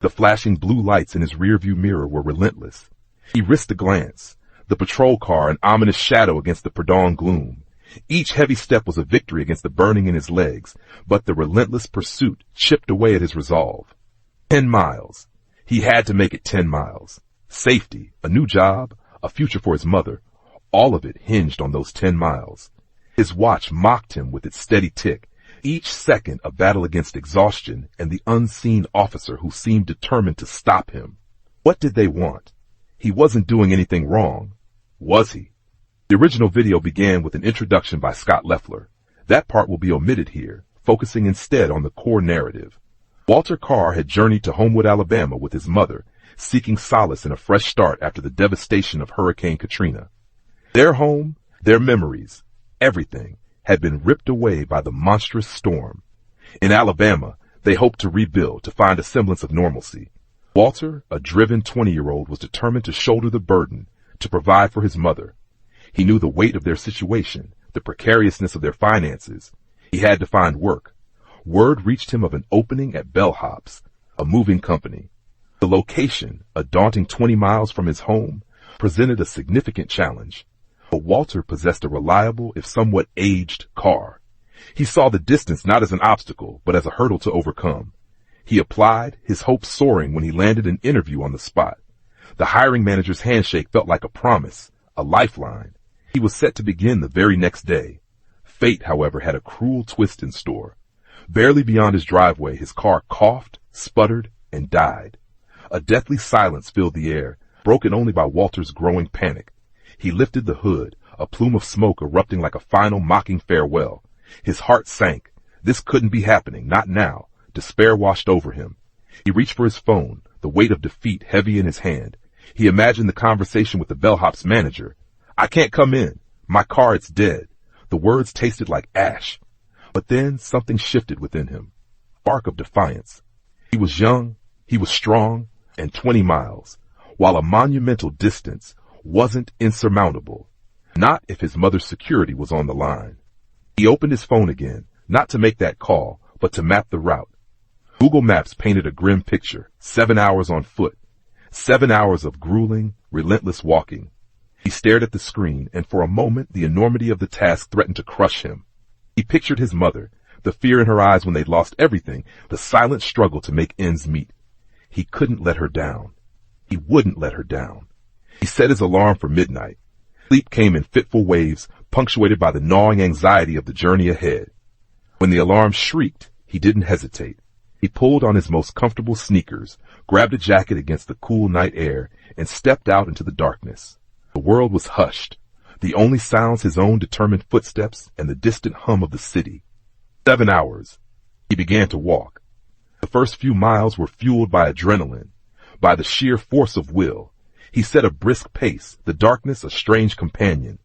The flashing blue lights in his rearview mirror were relentless. He risked a glance. The patrol car, an ominous shadow against the pre-dawn gloom. Each heavy step was a victory against the burning in his legs, but the relentless pursuit chipped away at his resolve. 10 miles. He had to make it 10 miles. Safety, a new job, a future for his mother, all of it hinged on those 10 miles. His watch mocked him with its steady tick, each second a battle against exhaustion and the unseen officer who seemed determined to stop him. What did they want? He wasn't doing anything wrong, was he? The original video began with an introduction by Scott Leffler. That part will be omitted here, focusing instead on the core narrative. Walter Carr had journeyed to Homewood, Alabama with his mother, seeking solace in a fresh start after the devastation of Hurricane Katrina. Their home, their memories, everything had been ripped away by the monstrous storm. In Alabama, they hoped to rebuild, to find a semblance of normalcy. Walter, a driven 20-year-old, was determined to shoulder the burden, to provide for his mother. He knew the weight of their situation, the precariousness of their finances. He had to find work. Word reached him of an opening at Bellhops, a moving company. The location, a daunting 20 miles from his home, presented a significant challenge. But Walter possessed a reliable, if somewhat aged, car. He saw the distance not as an obstacle, but as a hurdle to overcome. He applied, his hopes soaring when he landed an interview on the spot. The hiring manager's handshake felt like a promise, a lifeline. He was set to begin the very next day. Fate, however, had a cruel twist in store. Barely beyond his driveway, his car coughed, sputtered, and died. A deathly silence filled the air, broken only by Walter's growing panic. He lifted the hood, a plume of smoke erupting like a final mocking farewell. His heart sank. This couldn't be happening, not now. Despair washed over him. He reached for his phone, the weight of defeat heavy in his hand. He imagined the conversation with the Bellhops manager. "I can't come in. My car, it's dead." The words tasted like ash. But then something shifted within him. A spark of defiance. He was young, he was strong, and 20 miles, while a monumental distance, wasn't insurmountable. Not if his mother's security was on the line. He opened his phone again, not to make that call, but to map the route. Google Maps painted a grim picture. 7 hours on foot. 7 hours of grueling, relentless walking. He stared at the screen, and for a moment the enormity of the task threatened to crush him. He pictured his mother, the fear in her eyes when they'd lost everything, the silent struggle to make ends meet. He couldn't let her down. He wouldn't let her down. He set his alarm for midnight. Sleep came in fitful waves, punctuated by the gnawing anxiety of the journey ahead. When the alarm shrieked, he didn't hesitate. He pulled on his most comfortable sneakers, grabbed a jacket against the cool night air, and stepped out into the darkness. The world was hushed. The only sounds his own determined footsteps and the distant hum of the city. 7 hours. He began to walk. The first few miles were fueled by adrenaline, by the sheer force of will. He set a brisk pace, the darkness a strange companion.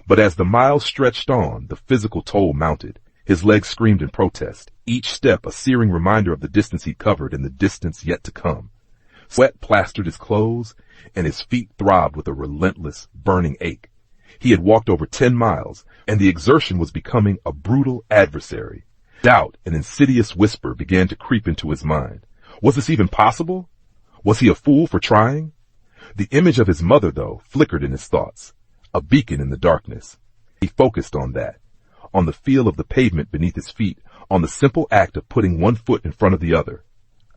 But as the miles stretched on, the physical toll mounted. His legs screamed in protest, each step a searing reminder of the distance he'd covered and the distance yet to come. Sweat plastered his clothes, and his feet throbbed with a relentless, burning ache. He had walked over 10 miles, and the exertion was becoming a brutal adversary. Doubt, an insidious whisper, began to creep into his mind. Was this even possible? Was he a fool for trying? The image of his mother, though, flickered in his thoughts, a beacon in the darkness. He focused on that, on the feel of the pavement beneath his feet, on the simple act of putting one foot in front of the other,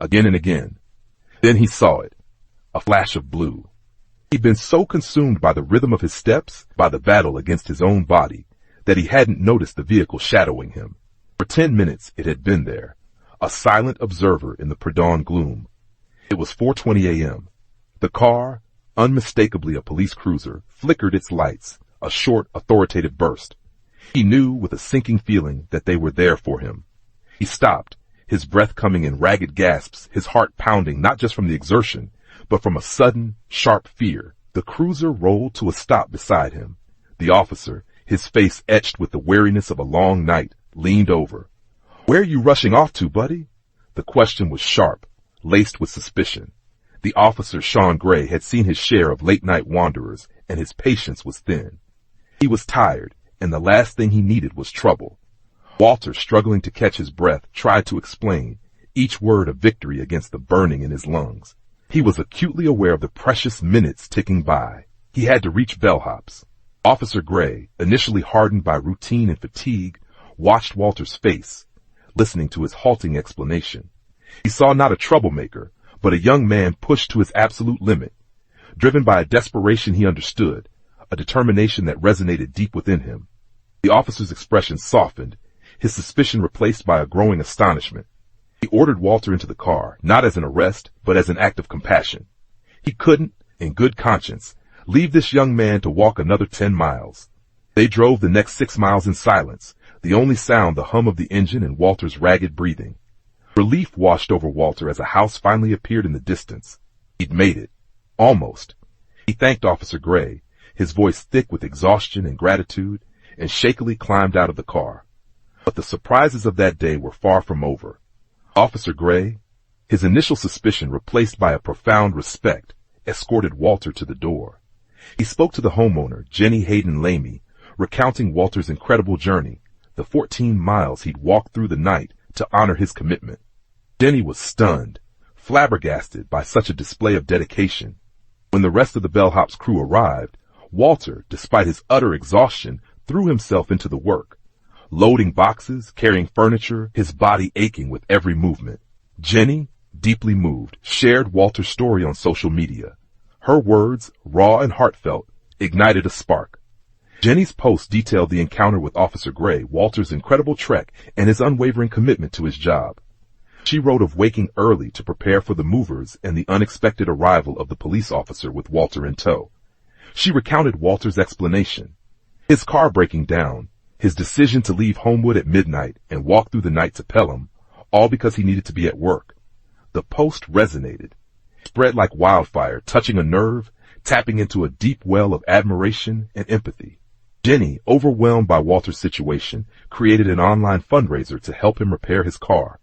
again and again. Then he saw it, a flash of blue. He'd been so consumed by the rhythm of his steps, by the battle against his own body, that he hadn't noticed the vehicle shadowing him. For 10 minutes it had been there, a silent observer in the pre-dawn gloom. It was 4:20 a.m. The car, unmistakably a police cruiser, flickered its lights, a short, authoritative burst. He knew with a sinking feeling that they were there for him. He stopped, his breath coming in ragged gasps, his heart pounding not just from the exertion, but from a sudden, sharp fear. The cruiser rolled to a stop beside him. The officer, his face etched with the weariness of a long night, leaned over. "Where are you rushing off to, buddy?" The question was sharp, laced with suspicion. The officer, Sean Gray, had seen his share of late-night wanderers, and his patience was thin. He was tired, and the last thing he needed was trouble. Walter, struggling to catch his breath, tried to explain. each word a victory against the burning in his lungs. He was acutely aware of the precious minutes ticking by. He had to reach Bellhops. Officer Gray, initially hardened by routine and fatigue, watched Walter's face, listening to his halting explanation. He saw not a troublemaker, but a young man pushed to his absolute limit, driven by a desperation he understood, a determination that resonated deep within him. The officer's expression softened, his suspicion replaced by a growing astonishment. He ordered Walter into the car, not as an arrest, but as an act of compassion. He couldn't, in good conscience, leave this young man to walk another 10 miles. They drove the next 6 miles in silence, the only sound the hum of the engine and Walter's ragged breathing. Relief washed over Walter as a house finally appeared in the distance. He'd made it. Almost. He thanked Officer Gray, his voice thick with exhaustion and gratitude, and shakily climbed out of the car. But the surprises of that day were far from over. Officer Gray, his initial suspicion replaced by a profound respect, escorted Walter to the door. He spoke to the homeowner, Jenny Hayden Lamy, recounting Walter's incredible journey, the 14 miles he'd walked through the night to honor his commitment. Jenny was stunned, flabbergasted by such a display of dedication. When the rest of the Bellhops crew arrived, Walter, despite his utter exhaustion, threw himself into the work, loading boxes, carrying furniture, his body aching with every movement. Jenny, deeply moved, shared Walter's story on social media. Her words, raw and heartfelt, ignited a spark. Jenny's post detailed the encounter with Officer Gray, Walter's incredible trek, and his unwavering commitment to his job. She wrote of waking early to prepare for the movers and the unexpected arrival of the police officer with Walter in tow. She recounted Walter's explanation. His car breaking down, his decision to leave Homewood at midnight and walk through the night to Pelham, all because he needed to be at work. The post resonated, spread like wildfire, touching a nerve, tapping into a deep well of admiration and empathy. Jenny, overwhelmed by Walter's situation, created an online fundraiser to help him repair his car.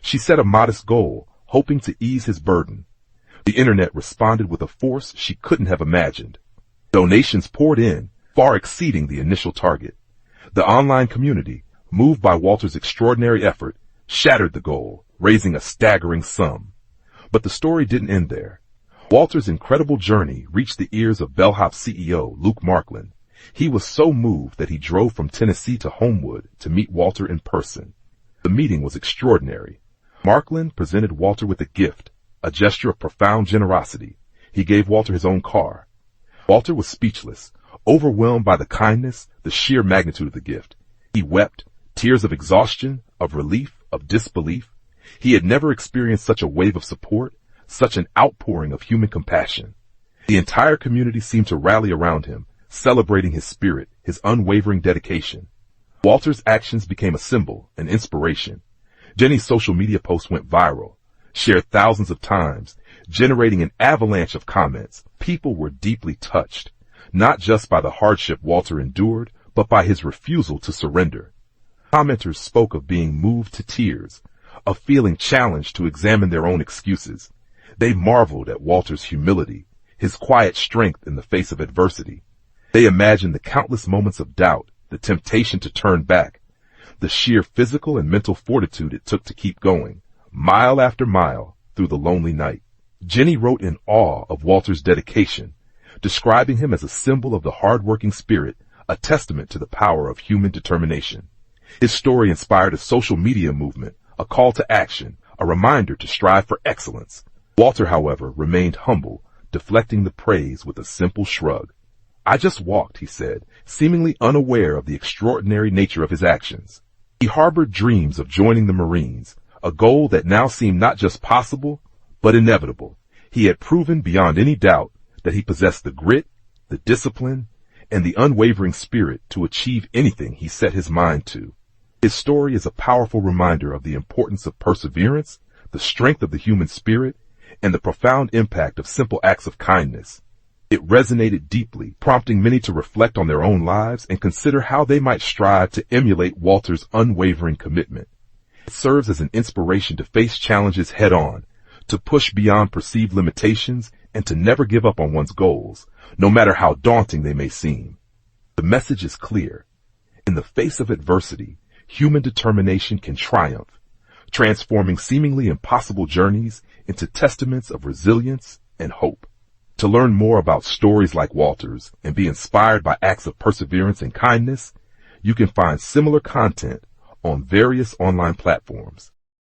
She set a modest goal, hoping to ease his burden. The internet responded with a force she couldn't have imagined. Donations poured in, far exceeding the initial target. The online community, moved by Walter's extraordinary effort, shattered the goal, raising a staggering sum. But the story didn't end there. Walter's incredible journey reached the ears of Bellhops CEO Luke Marklin. He was so moved that he drove from Tennessee to Homewood to meet Walter in person. The meeting was extraordinary. Marklin presented Walter with a gift, a gesture of profound generosity. He gave Walter his own car. Walter was speechless, overwhelmed by the kindness, the sheer magnitude of the gift. He wept, tears of exhaustion, of relief, of disbelief. He had never experienced such a wave of support, such an outpouring of human compassion. The entire community seemed to rally around him, celebrating his spirit, his unwavering dedication. Walter's actions became a symbol, an inspiration. Jenny's social media post went viral, shared thousands of times, generating an avalanche of comments. People were deeply touched, not just by the hardship Walter endured, but by his refusal to surrender. Commenters spoke of being moved to tears, of feeling challenged to examine their own excuses. They marveled at Walter's humility, his quiet strength in the face of adversity. They imagined the countless moments of doubt, the temptation to turn back, the sheer physical and mental fortitude it took to keep going, mile after mile, through the lonely night. Jenny wrote in awe of Walter's dedication, describing him as a symbol of the hard-working spirit, a testament to the power of human determination. His story inspired a social media movement, a call to action, a reminder to strive for excellence. Walter, however, remained humble, deflecting the praise with a simple shrug. "I just walked," he said, seemingly unaware of the extraordinary nature of his actions. He harbored dreams of joining the Marines, a goal that now seemed not just possible, but inevitable. He had proven beyond any doubt that he possessed the grit, the discipline, and the unwavering spirit to achieve anything he set his mind to. His story is a powerful reminder of the importance of perseverance, the strength of the human spirit, and the profound impact of simple acts of kindness. It resonated deeply, prompting many to reflect on their own lives and consider how they might strive to emulate Walter's unwavering commitment. It serves as an inspiration to face challenges head-on, to push beyond perceived limitations, and to never give up on one's goals, no matter how daunting they may seem. The message is clear. In the face of adversity, human determination can triumph. transforming seemingly impossible journeys into testaments of resilience and hope. To learn more about stories like Walter's and be inspired by acts of perseverance and kindness, you can find similar content on various online platforms.